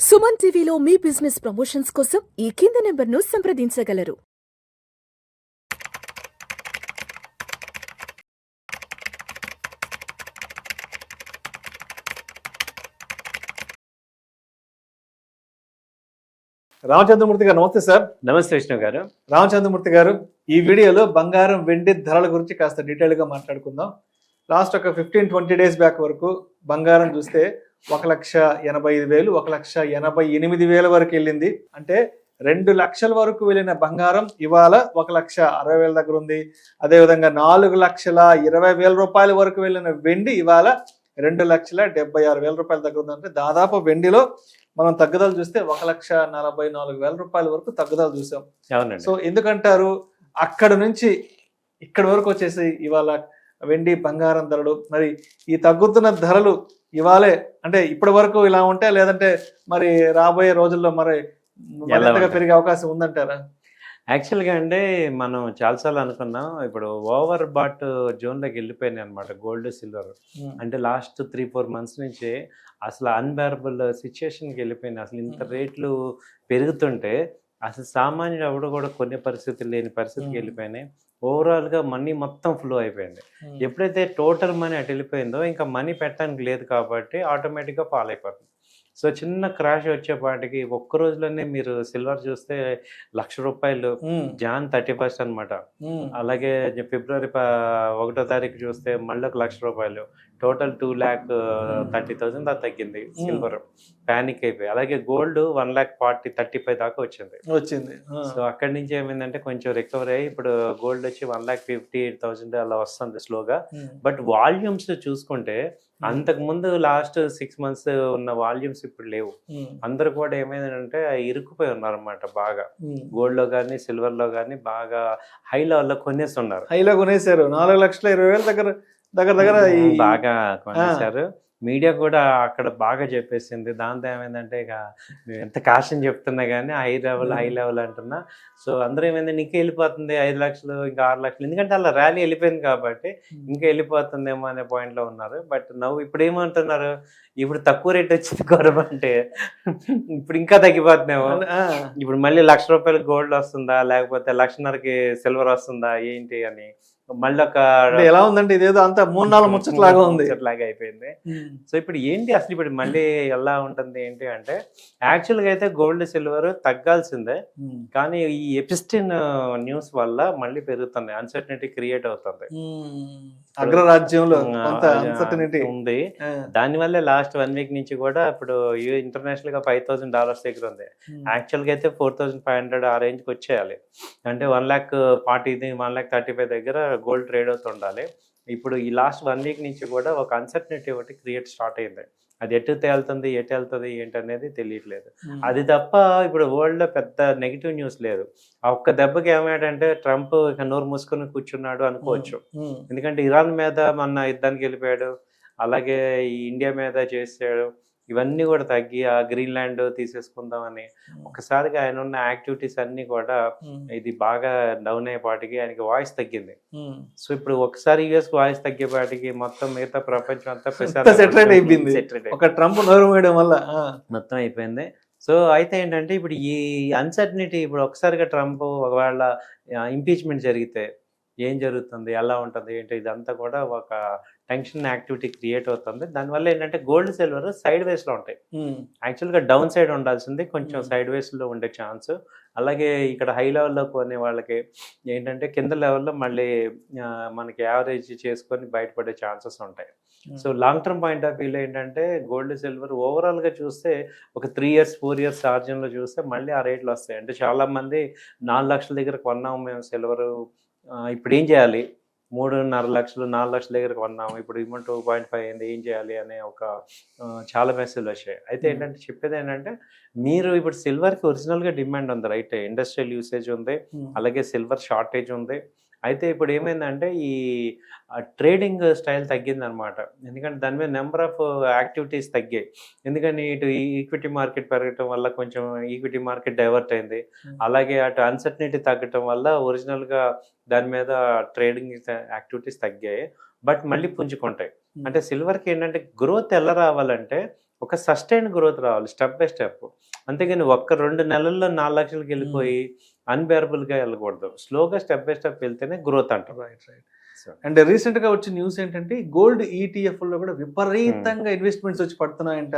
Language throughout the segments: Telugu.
సుమన్ టీవీలో మీ బిజినెస్ ప్రమోషన్స్ కోసం ఈ కింది నెంబర్ను సంప్రదించగలరు. రామచంద్రమూర్తి గారు నమస్తే సార్. నమస్తే విష్ణు గారు. రామచంద్రమూర్తి గారు, ఈ వీడియోలో బంగారం వెండి ధరల గురించి కాస్త డీటెయిల్గా మాట్లాడుకుందాం. లాస్ట్ ఒక 15-20 డేస్ బ్యాక్ వరకు బంగారం చూస్తే 1,85,000, 1,88,000 వరకు వెళ్ళింది. అంటే 2 లక్షల వరకు వెళ్ళిన బంగారం ఇవాళ 1,60,000 దగ్గర ఉంది. అదేవిధంగా 4,20,000 రూపాయల వరకు వెళ్ళిన వెండి ఇవాళ 2,76,000 రూపాయల దగ్గర ఉంది. అంటే దాదాపు వెండిలో మనం తగ్గుదల చూస్తే 1,44,000 రూపాయల వరకు తగ్గుదల చూసాం. సో ఎందుకంటారు అక్కడ నుంచి ఇక్కడ వరకు వచ్చేసి ఇవాళ వెండి బంగారం ధరలు, మరి ఈ తగ్గుతున్న ధరలు ఇవాళే అంటే ఇప్పటి వరకు ఇలా ఉంటే, లేదంటే మరి రాబోయే రోజుల్లో మరి మరింతగా పెరిగే అవకాశం ఉందంటారా? యాక్చువల్గా అంటే మనం చాలాసార్లు అనుకున్నాం, ఇప్పుడు ఓవర్ బాట్ జోన్లోకి వెళ్ళిపోయినాయి అనమాట గోల్డ్ సిల్వర్. అంటే లాస్ట్ 3-4 మంత్స్ నుంచి అసలు అన్బేరబుల్ సిచ్యుయేషన్కి వెళ్ళిపోయినాయి. అసలు ఇంత రేట్లు పెరుగుతుంటే అసలు సామాన్యుడు ఎవడు కూడా కొనే పరిస్థితులు లేని పరిస్థితికి వెళ్ళిపోయినాయి. ఓవరాల్గా మనీ మొత్తం ఫ్లో అయిపోయింది. ఎప్పుడైతే టోటల్ మనీ అటు వెళ్ళిపోయిందో ఇంకా మనీ పెట్టడానికి లేదు కాబట్టి ఆటోమేటిక్గా ఫాల్ అయిపోతుంది. సో చిన్న క్రాష్ వచ్చేపాటికి ఒక్క రోజులోనే మీరు సిల్వర్ చూస్తే ₹1,00,000 జాన్ 31 అనమాట. అలాగే ఫిబ్రవరి 1వ తారీఖు చూస్తే మళ్ళీ ₹1,00,000, టోటల్ 2,30,000 దాకా తగ్గింది సిల్వర్. ప్యానిక్ అయిపోయి. అలాగే గోల్డ్ 1,40,35 దాకా వచ్చింది. సో అక్కడి నుంచి ఏమైందంటే కొంచెం రికవరీ అయ్యి ఇప్పుడు గోల్డ్ వచ్చి 1,58,000 అలా వస్తుంది స్లోగా. బట్ వాల్యూమ్స్ చూసుకుంటే అంతకుముందు లాస్ట్ 6 మంత్స్ ఉన్న వాల్యూమ్స్ ఇప్పుడు లేవు. అందరు కూడా ఏమైందంటే ఇరుక్కుపోయి ఉన్నారు అనమాట బాగా. గోల్డ్ లో కానీ సిల్వర్ లో కానీ బాగా హై లెవెల్లో కొనేస్తున్నారు. హైలో కొనేసారు. 4,20,000 దగ్గర బాగా కొనేసారు. మీడియా కూడా అక్కడ బాగా చెప్పేసింది. దాంతో ఏమైందంటే ఇక ఎంత కాస్ట్ అని చెప్తున్నా కానీ హై లెవెల్ అంటున్నా. సో అందరూ ఏమైంది ఇంకా వెళ్ళిపోతుంది 5 లక్షలు ఇంకా 6 లక్షలు, ఎందుకంటే అలా ర్యాలీ వెళ్ళిపోయింది కాబట్టి ఇంకా వెళ్ళిపోతుందేమో అనే పాయింట్లో ఉన్నారు. బట్ ఇప్పుడు ఏమంటున్నారు, ఇప్పుడు తక్కువ రేట్ వచ్చింది కొరబంటే ఇప్పుడు ఇంకా తగ్గిపోతుందేమో. ఇప్పుడు మళ్ళీ ₹1,00,000 గోల్డ్ వస్తుందా, లేకపోతే 1,50,000కి సిల్వర్ వస్తుందా ఏంటి అని మళ్ళీ ఒక ఎలా ఉందంటే ఇదేదో అంతా 3-4 ముచ్చట్లాగా ఉంది, ముచ్చట్లాగా అయిపోయింది. సో ఇప్పుడు ఏంటి అసలు ఇప్పుడు మళ్ళీ ఎలా ఉంటుంది ఏంటి అంటే, యాక్చువల్గా అయితే గోల్డ్ సిల్వర్ తగ్గాల్సిందే, కానీ ఈ ఎపిస్టిన్ న్యూస్ వల్ల మళ్ళీ పెరుగుతుంది, అన్సర్టనిటీ క్రియేట్ అవుతుంది. అగ్రరాజ్యంలో ఉంది. దానివల్లే లాస్ట్ 1 వీక్ నుంచి కూడా ఇప్పుడు ఇంటర్నేషనల్ గా $5,000 దగ్గర ఉంది. యాక్చువల్గా అయితే 4,500 ఆ రేంజ్కి వచ్చేయాలి. అంటే 1,40,40, 1,35 దగ్గర గోల్డ్ ట్రేడ్ అవుతుండాలి. ఇప్పుడు ఈ లాస్ట్ 1 వీక్ నుంచి కూడా ఒక అన్సర్టనిటీ ఒకటి క్రియేట్ స్టార్ట్ అయింది. అది ఎటు వెళ్తుంది ఏంటి అనేది తెలియట్లేదు. అది తప్ప ఇప్పుడు వరల్డ్ లో పెద్ద నెగిటివ్ న్యూస్ లేదు. ఆ ఒక్క దెబ్బకి ఏమయ్యాడంటే ట్రంప్ ఇక నోరు మూసుకొని కూర్చున్నాడు అనుకోవచ్చు. ఎందుకంటే ఇరాన్ మీద మొన్న యుద్ధానికి వెళ్ళిపోయాడు, అలాగే ఈ ఇండియా మీద చేసాడు. ఇవన్నీ కూడా తగ్గి ఆ గ్రీన్లాండ్ తీసేసుకుందామని ఒకసారిగా ఆయన ఉన్న యాక్టివిటీస్ అన్ని కూడా ఇది బాగా డౌన్ అయ్యేపాటికి ఆయనకి వాయిస్ తగ్గింది. సో ఇప్పుడు ఒకసారి యుఎస్ వాయిస్ తగ్గేపాటికి మొత్తం మిగతా ప్రపంచం అంతా సెటిల్ అయిపోయింది. ఒక ట్రంప్ నోరు వేయడం వల్ల మొత్తం అయిపోయింది. సో అయితే ఏంటంటే ఇప్పుడు ఈ అన్సర్టనిటీ ఇప్పుడు ఒకసారిగా ట్రంప్ ఒకవేళ ఇంపీచ్మెంట్ జరిగితే ఏం జరుగుతుంది, ఎలా ఉంటుంది ఏంటి, ఇదంతా కూడా ఒక టెన్షన్ యాక్టివిటీ క్రియేట్ అవుతుంది. దానివల్ల ఏంటంటే గోల్డ్ సిల్వర్ సైడ్ వేస్లో ఉంటాయి. యాక్చువల్గా డౌన్ సైడ్ ఉండాల్సింది కొంచెం సైడ్ వేస్లో ఉండే ఛాన్స్. అలాగే ఇక్కడ హై లెవెల్లో కొనే వాళ్ళకి ఏంటంటే కింద లెవెల్లో మళ్ళీ మనకి యావరేజ్ చేసుకొని బయటపడే ఛాన్సెస్ ఉంటాయి. So long term point of వ్యూలో ఏంటంటే గోల్డ్ సిల్వర్ ఓవరాల్గా చూస్తే ఒక 3 years 4 years ఆర్జన్లో చూస్తే మళ్ళీ ఆ రేట్లు వస్తాయి. అంటే చాలామంది 4 లక్షల దగ్గర కొన్నాము మేము సిల్వరు, ఇప్పుడు ఏం చేయాలి, 3.5 లక్షలు 4 లక్షల దగ్గర కొన్నాము, ఇప్పుడు 2.5 అయింది, ఏం చేయాలి అనే ఒక చాలా మెసేజ్లు వచ్చాయి. అయితే ఏంటంటే చెప్పేది ఏంటంటే మీరు ఇప్పుడు సిల్వర్కి ఒరిజినల్గా డిమాండ్ ఉంది, రైట్, ఇండస్ట్రియల్ యూసేజ్ ఉంది, అలాగే సిల్వర్ షార్టేజ్ ఉంది. అయితే ఇప్పుడు ఏమైందంటే ఈ ట్రేడింగ్ స్టైల్ తగ్గిందనమాట. ఎందుకంటే దాని మీద నెంబర్ ఆఫ్ యాక్టివిటీస్ తగ్గాయి. ఎందుకని ఇటు ఈక్విటీ మార్కెట్ పెరగటం వల్ల కొంచెం ఈక్విటీ మార్కెట్ డైవర్ట్ అయింది. అలాగే అటు అన్సర్టనిటీ తగ్గటం వల్ల ఒరిజినల్గా దాని మీద ట్రేడింగ్ యాక్టివిటీస్ తగ్గాయి. బట్ మళ్ళీ పుంజుకుంటాయి. అంటే సిల్వర్కి ఏంటంటే గ్రోత్ ఎలా రావాలంటే ఒక సస్టైన్ గ్రోత్ రావాలి స్టెప్ బై స్టెప్. అంతేగాని ఒక్క 2 నెలల్లో 4 లక్షలకి వెళ్ళిపోయి అన్బేరబుల్గా వెళ్ళకూడదు. స్లోగా స్టెప్ బై స్టెప్ వెళ్తేనే గ్రోత్ అంటాం. రైట్. అండ్ రీసెంట్ గా వచ్చిన న్యూస్ ఏంటంటే గోల్డ్ ఈటీఎఫ్ లో కూడా విపరీతంగా ఇన్వెస్ట్మెంట్స్ వచ్చి పడుతున్నాయంట.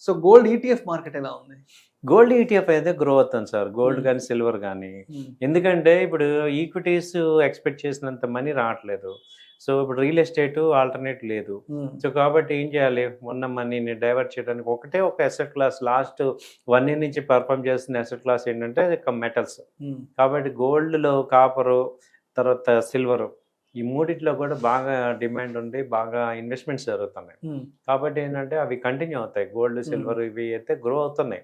సో గోల్డ్ ఈటీఎఫ్ మార్కెట్ ఎలా ఉంది? గోల్డ్ ఈటీఎఫ్ అయితే గ్రో అవుతుంది సార్, గోల్డ్ కానీ సిల్వర్ కానీ. ఎందుకంటే ఇప్పుడు ఈక్విటీస్ ఎక్స్పెక్ట్ చేసినంత మనీ రావట్లేదు. సో ఇప్పుడు రియల్ ఎస్టేట్ ఆల్టర్నేట్ లేదు. సో కాబట్టి ఏం చేయాలి, ఉన్న మనీని డైవర్ట్ చేయడానికి ఒకటే ఒక అసెట్ క్లాస్ లాస్ట్ 1 year నుంచి పర్ఫామ్ చేస్తున్న అసెట్ క్లాస్ ఏంటంటే మెటల్స్. కాబట్టి గోల్డ్లో కాపరు, తర్వాత సిల్వర్, ఈ మూడిట్లో కూడా బాగా డిమాండ్ ఉండి బాగా ఇన్వెస్ట్మెంట్స్ జరుగుతున్నాయి. కాబట్టి ఏంటంటే అవి కంటిన్యూ అవుతాయి. గోల్డ్ సిల్వర్ ఇవి అయితే గ్రో అవుతున్నాయి.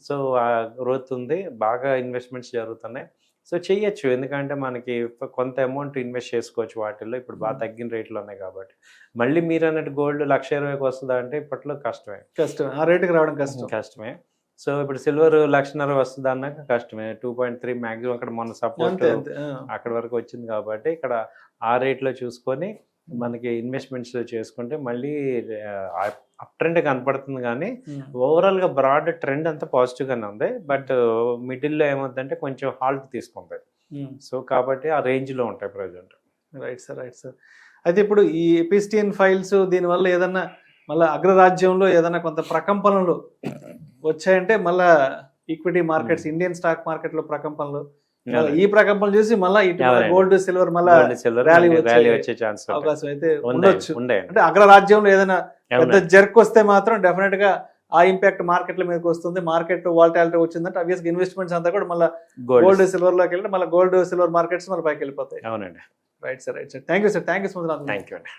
సో ఆ గ్రోత్ ఉంది, బాగా ఇన్వెస్ట్మెంట్స్ జరుగుతున్నాయి. సో చెయ్యొచ్చు, ఎందుకంటే మనకి కొంత అమౌంట్ ఇన్వెస్ట్ చేసుకోవచ్చు వాటిల్లో. ఇప్పుడు బాగా తగ్గిన రేట్లు ఉన్నాయి కాబట్టి. మళ్ళీ మీరు అన్నట్టు గోల్డ్ 1,20,000కి వస్తుందా అంటే ఇప్పట్లో కష్టమే, ఆ రేటుకి రావడం కష్టమే. సో ఇప్పుడు సిల్వర్ 1,50,000 వస్తుంది అన్నాక కష్టమే. 2.3 మ్యాక్సిమం అక్కడ మొన్న సపోర్ట్ అక్కడ వరకు వచ్చింది కాబట్టి ఇక్కడ ఆ రేట్లో చూసుకొని మనకి ఇన్వెస్ట్మెంట్స్ చేసుకుంటే మళ్ళీ అప్ ట్రెండ్ కనపడుతుంది. కానీ ఓవరాల్గా బ్రాడ్ ట్రెండ్ అంతా పాజిటివ్గానే ఉంది. బట్ మిడిల్లో ఏమవుతుందంటే కొంచెం హాల్ట్ తీసుకుంటాయి. సో కాబట్టి ఆ రేంజ్లో ఉంటాయి ప్రజెంట్. Right sir. అయితే ఇప్పుడు ఈ ఎపిస్టియన్ ఫైల్స్ దీనివల్ల ఏదన్నా మళ్ళీ అగ్రరాజ్యంలో ఏదైనా కొంత ప్రకంపనలు వచ్చాయంటే మళ్ళా equity markets, Indian stock market లో ప్రకంపనలు, ఈ ప్రకంపనలు చూసి మళ్ళీ గోల్డ్ సిల్వర్ మళ్ళీ ర్యాలీ వచ్చే ఛాన్స్ అవకాశం అయితే ఉండొచ్చు. అంటే అగ్రరాజ్యంలో ఏదైనా పెద్ద జర్క్ వస్తే మాత్రం డెఫినెట్ గా ఆ ఇంపాక్ట్ మార్కెట్ల మీదకి వస్తుంది. మార్కెట్ వాలటాలిటీ వచ్చిందంటే ఆబ్వియస్గా ఇన్వెస్ట్మెంట్స్ అంతా కూడా మళ్ళీ గోల్డ్ సిల్వర్ లోకి వెళ్ళి మళ్ళీ గోల్డ్ సిల్వర్ మార్కెట్స్ మళ్ళీ పైకి వెళ్ళిపోతాయి. అవునండి. Right sir. Thank you sir. Thank you so much. Thank you అండి.